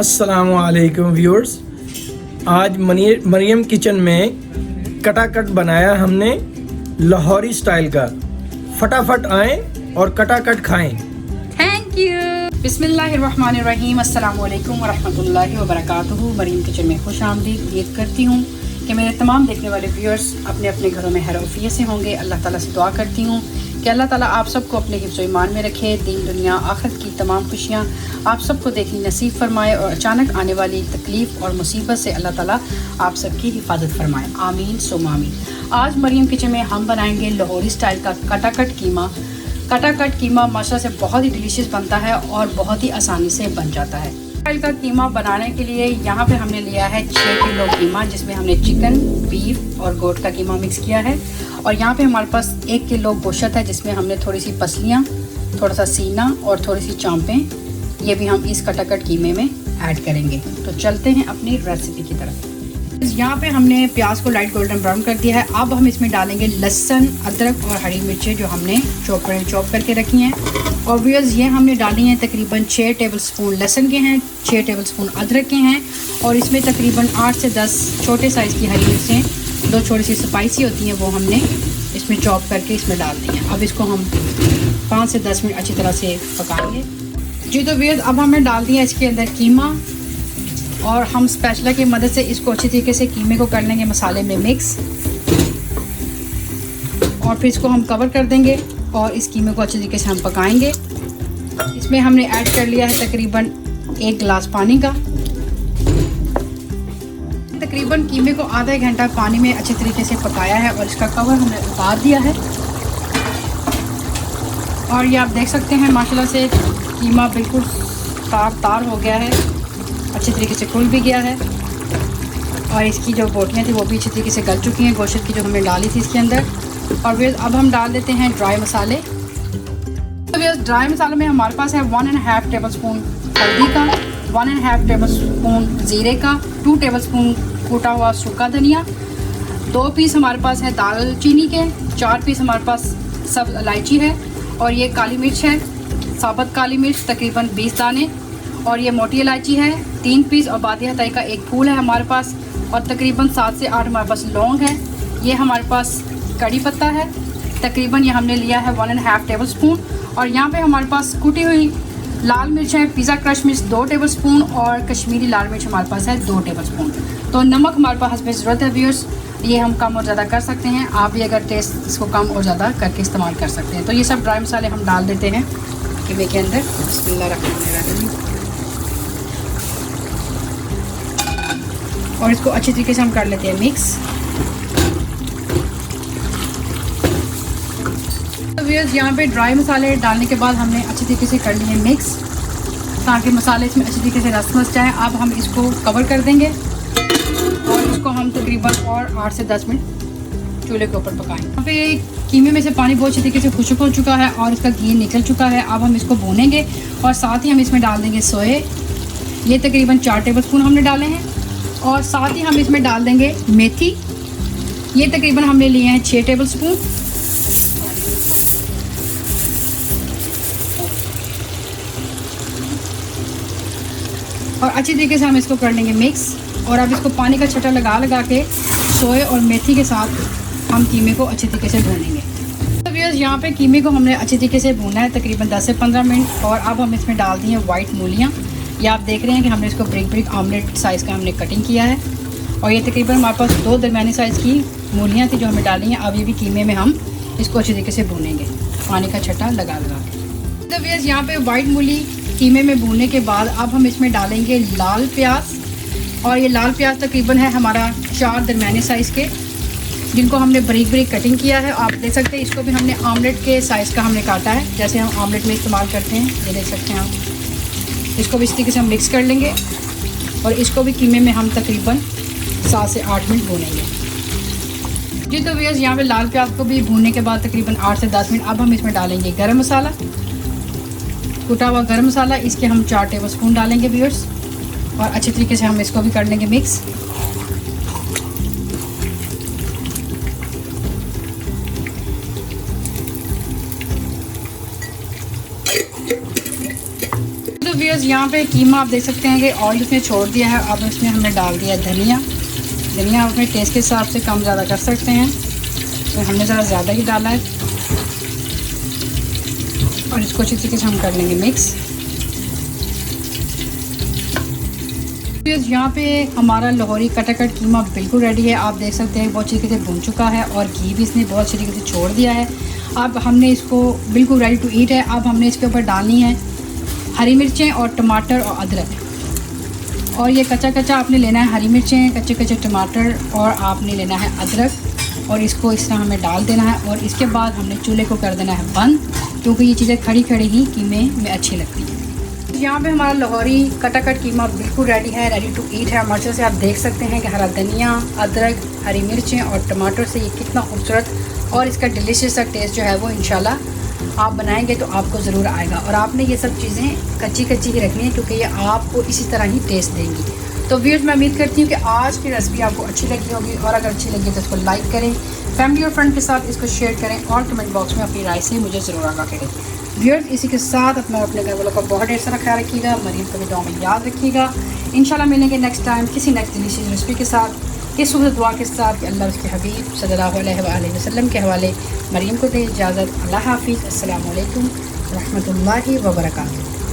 अस्सलामुअलैकुम व्यूअर्स। आज मरियम किचन में कटाकट बनाया हमने लाहौरी स्टाइल का। फटाफट आएं और कटाकट खाएं। Thank you. बिस्मिल्लाहिर्रहमानिर्रहीम। अस्सलामुअलैकुम वरहमतुल्लाहि वबरकातुहू। मरियम किचन में खुश आमदीद। उम्मीद करती हूँ कि मेरे तमाम देखने वाले व्यूअर्स अपने अपने घरों में खैर-ओ-आफियत से होंगे। अल्लाह ताला से दुआ करती हूँ कि अल्लाह ताला आप सबको अपने हिफ्ज़ ईमान में रखे, दीन दुनिया आखिरत की तमाम खुशियाँ आप सबको देखनी नसीब फरमाए और अचानक आने वाली तकलीफ़ और मुसीबत से अल्लाह ताला आप सबकी हिफाजत फरमाए। आमीन सुम आमीन। आज मरियम किचन में हम बनाएंगे लाहौरी स्टाइल का कटाकट कीमा। कटाकट कीमा माशाल्लाह से बहुत ही डिलीशियस बनता है और बहुत ही आसानी से बन जाता है। स्टाइल का कीमा बनाने के लिए यहाँ पे हमने लिया है 6 किलो कीमा, जिसमें हमने चिकन, बीफ और गोट का कीमा मिक्स किया है। और यहाँ पे हमारे पास 1 किलो गोश्त है, जिसमें हमने थोड़ी सी पसलियाँ, थोड़ा सा सीना और थोड़ी सी चांपें, ये भी हम इस कटाकट कीमे में ऐड करेंगे। तो चलते हैं अपनी रेसिपी की तरफ। यहाँ पे हमने प्याज को लाइट गोल्डन ब्राउन कर दिया है। अब हम इसमें डालेंगे लहसुन, अदरक और हरी मिर्चें जो हमने चॉप करके रखी हैं। और व्यूअर्स ये हमने डाली हैं तकरीबन 6 टेबलस्पून लहसुन के हैं, 6 टेबलस्पून अदरक के हैं और इसमें तकरीबन 8 से 10 छोटे साइज़ की हरी मिर्चें, 2 छोटी सी स्पाइसी होती हैं, वो हमने इसमें चॉप करके इसमें डाल दी हैं। अब इसको हम 5 से 10 मिनट अच्छी तरह से पकाएंगे। जी तो व्यूअर्स अब हमने डाल दिया इसके अंदर कीमा और हम स्पैचुला की मदद से इसको अच्छी तरीके से कीमे को कर लेंगे मसाले में मिक्स और फिर इसको हम कवर कर देंगे और इस कीमे को अच्छी तरीके से हम पकाएंगे। इसमें हमने ऐड कर लिया है तकरीबन 1 गिलास पानी का। तकरीबन कीमे को आधा घंटा पानी में अच्छे तरीके से पकाया है और इसका कवर हमने उतार दिया है। और ये आप देख सकते हैं माशाल्लाह से कीमा बिल्कुल तार हो गया है, अच्छे तरीके से खुल भी गया है और इसकी जो बोटियाँ थी वो भी अच्छी तरीके से गल चुकी हैं गोश्त की जो हमने डाली थी इसके अंदर। और फिर अब हम डाल देते हैं ड्राई मसाले। तो फिर ड्राई मसालों में हमारे पास है 1.5 टेबलस्पून हल्दी का, 1.5 टेबलस्पून ज़ीरे का, 2 टेबलस्पून कूटा हुआ सूखा धनिया, 2 पीस हमारे पास है दालचीनी के, 4 पीस हमारे पास सब इलायची है और ये काली मिर्च है, साबुत काली मिर्च तकरीबन 20 दाने और ये मोटी इलायची है 3 पीस और बादिया हताई का 1 फूल है हमारे पास और तकरीबन 7 से 8 हमारे पास लौंग है। ये हमारे पास कड़ी पत्ता है, तकरीबन ये हमने लिया है 1.5 टेबलस्पून। और यहाँ पे हमारे पास कुटी हुई लाल मिर्च है, पिज़्ज़ा क्रश मिर्च 2 टेबलस्पून और कश्मीरी लाल मिर्च हमारे पास है 2 टेबलस्पून। तो नमक हमारे पास हस्बे ज़रूरत है व्यूअर्स, ये हम कम और ज़्यादा कर सकते हैं, आप भी अगर टेस्ट इसको कम और ज़्यादा करके इस्तेमाल कर सकते हैं। तो ये सब ड्राई मसाले हम डाल देते हैं कीमे के अंदर। बिस्मिल्लाहिर्रहमानिर्रहीम। और इसको अच्छी तरीके से हम कर लेते हैं मिक्स। तो व्यूअर्स यहाँ पे ड्राई मसाले डालने के बाद हमने अच्छी तरीके से कर लिए मिक्स ताकि मसाले इसमें अच्छी तरीके से रस मस जाए। अब हम इसको कवर कर देंगे और इसको हम तकरीबन और 8 से 10 मिनट चूल्हे के ऊपर पकाएंगे। यहाँ पे कीमे में से पानी बहुत अच्छी तरीके से खुश्क हो चुका है और इसका घी निकल चुका है। अब हम इसको भूनेंगे और साथ ही हम इसमें डाल देंगे सोए, ये तकरीबन 4 टेबलस्पून हमने डाले हैं और साथ ही हम इसमें डाल देंगे मेथी, ये तकरीबन हमने लिए हैं 6 टेबलस्पून। और अच्छी तरीके से हम इसको कर लेंगे मिक्स और अब इसको पानी का छटा लगा के सोए और मेथी के साथ हम कीमे को अच्छी तरीके से भूनेंगे। तो व्यूअर्स यहाँ पे कीमे को हमने अच्छी तरीके से भूना है तकरीबन 10 से 15 मिनट। और अब हम इसमें डाल दिए वाइट मूलियाँ। ये आप देख रहे हैं कि हमने इसको ब्रिक आमलेट साइज़ का हमने कटिंग किया है और ये तकरीबन हमारे पास 2 दरमियानी साइज़ की मूलियाँ थी जो हमें डाली हैं। अब ये भी कीमे में हम इसको अच्छी तरीके से भूनेंगे पानी का छटा लगा के। तो व्यूअर्स यहाँ पे वाइट मूली कीमे में भूनने के बाद अब हम इसमें डालेंगे लाल प्याज और ये लाल प्याज तकरीबन है हमारा 4 दरमियाने साइज़ के, जिनको हमने बारीक कटिंग किया है। आप देख सकते हैं इसको भी हमने आमलेट के साइज़ का हमने काटा है, जैसे हम आमलेट में इस्तेमाल करते हैं, ये देख सकते हैं आप। इसको भी इस तरीके से हम मिक्स कर लेंगे और इसको भी कीमे में हम तकरीबन 7 से 8 मिनट भूनेंगे। जी तो व्यूअर्स यहाँ पे लाल प्याज को भी भूनने के बाद तकरीबन 8 से 10 मिनट अब हम इसमें डालेंगे गरम मसाला, कुटा हुआ गरम मसाला, इसके हम 4 टेबलस्पून डालेंगे व्यूअर्स और अच्छे तरीके से हम इसको भी कर लेंगे मिक्स। व्यूअर्स यहाँ पे कीमा आप देख सकते हैं कि ऑयल उसने छोड़ दिया है। अब इसमें हमने डाल दिया धनिया। धनिया अपने टेस्ट के हिसाब से कम ज़्यादा कर सकते हैं, तो हमने ज़रा ज़्यादा ही डाला है। और इसको अच्छी तरीके से हम कर लेंगे मिक्स। यहाँ पे हमारा लाहौरी कटाकट कीमा बिल्कुल रेडी है। आप देख सकते हैं बहुत अच्छी तरीके से भून चुका है और घी भी इसने बहुत अच्छी तरीके से छोड़ दिया है। अब हमने इसको बिल्कुल रेडी टू ईट है। अब हमने इसके ऊपर डालनी है हरी मिर्चें और टमाटर और अदरक। और ये कच्चा कच्चा आपने लेना है, हरी मिर्चें, कच्चे कच्चे टमाटर और आपने लेना है अदरक और इसको इस तरह हमें डाल देना है। और इसके बाद हमने चूल्हे को कर देना है बंद, क्योंकि ये चीज़ें खड़ी खड़ी ही कीमे में अच्छी लगती हैं। यहाँ पे हमारा लाहौरी कटाकट कीमा बिल्कुल रेडी है, रेडी टू ईट है। मर्चों से आप देख सकते हैं कि हरा धनिया, अदरक, हरी मिर्चें और टमाटर से ये कितना खूबसूरत और इसका डिलीशियस सा टेस्ट जो है वो इंशाल्लाह आप बनाएंगे तो आपको ज़रूर आएगा। और आपने ये सब चीज़ें कच्ची कच्ची ही रखनी है, क्योंकि ये आपको इसी तरह ही टेस्ट देंगी। तो व्यूअर्स, मैं उम्मीद करती हूँ कि आज की रेसिपी आपको अच्छी लगी होगी, और अगर अच्छी लगी तो इसको लाइक करें, फैमिली और फ्रेंड के साथ इसको शेयर करें और कमेंट बॉक्स में अपनी राय से मुझे ज़रूर आगाह करें। व्यूअर्स, इसी के साथ अपना अपने घर वालों का बहुत ढेर सारा ख्याल रखिएगा। मरीम को भी दुआ में याद रखिएगा। इंशाल्लाह मिलेंगे नेक्स्ट टाइम किसी नेक्स्ट डिलीशियस रेसिपी के साथ, इस खूबसूरत दुआ के साथ कि अल्लाह उसके हबीब सल्लल्लाहु अलैहि वसल्लम के हवाले मरीम को दे इजाज़त। अल्लाह हाफिज़। अस्सलामु अलैकुम रहमतुल्लाहि व बरकातुहू।